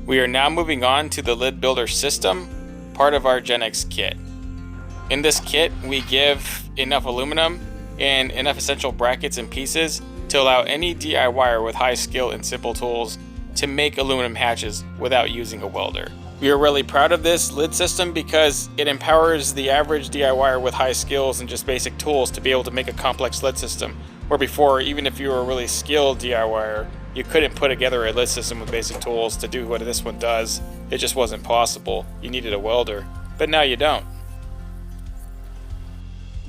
We are now moving on to the lid builder system, part of our Gen X kit. In this kit, we give enough aluminum and enough essential brackets and pieces to allow any DIYer with high skill and simple tools to make aluminum hatches without using a welder. We are really proud of this lid system because it empowers the average DIYer with high skills and just basic tools to be able to make a complex lid system, where before, even if you were a really skilled DIYer, you couldn't put together a lid system with basic tools to do what this one does. It just wasn't possible. You needed a welder, but now you don't.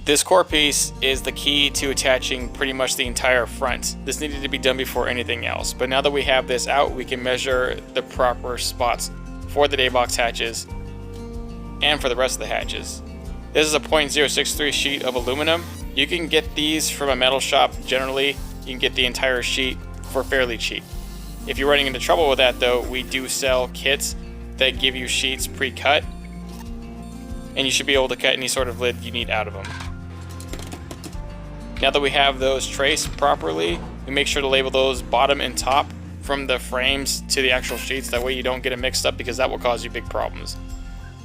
This core piece is the key to attaching pretty much the entire front. This needed to be done before anything else, but now that we have this out, we can measure the proper spots for the daybox hatches and for the rest of the hatches. This is a .063 sheet of aluminum. You can get these from a metal shop. Generally, you can get the entire sheet for fairly cheap. If you're running into trouble with that though, we do sell kits that give you sheets pre-cut, and you should be able to cut any sort of lid you need out of them. Now that we have those traced properly, we make sure to label those bottom and top from the frames to the actual sheets. That way you don't get it mixed up, because that will cause you big problems.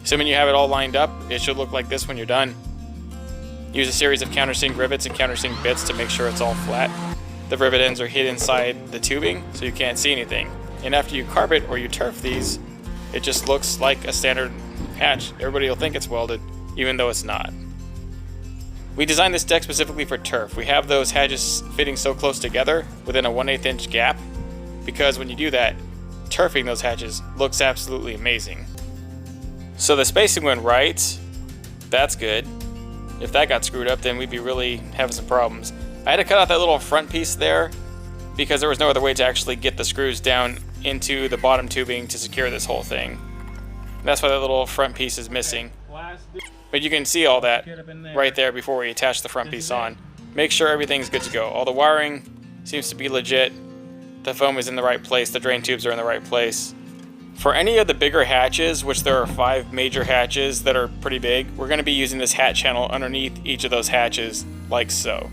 Assuming you have it all lined up, it should look like this when you're done. Use a series of countersink rivets and countersink bits to make sure it's all flat. The rivet ends are hid inside the tubing, so you can't see anything. And after you carpet or you turf these, it just looks like a standard hatch. Everybody will think it's welded, even though it's not. We designed this deck specifically for turf. We have those hatches fitting so close together within a 1/8 inch gap, because when you do that, turfing those hatches looks absolutely amazing. So the spacing went right. That's good. If that got screwed up, then we'd be really having some problems. I had to cut out that little front piece there because there was no other way to actually get the screws down into the bottom tubing to secure this whole thing. That's why that little front piece is missing. But you can see all that right there before we attach the front piece on. Make sure everything's good to go. All the wiring seems to be legit. The foam is in the right place. The drain tubes are in the right place. For any of the bigger hatches, which there are 5 major hatches that are pretty big, we're going to be using this hat channel underneath each of those hatches, like so.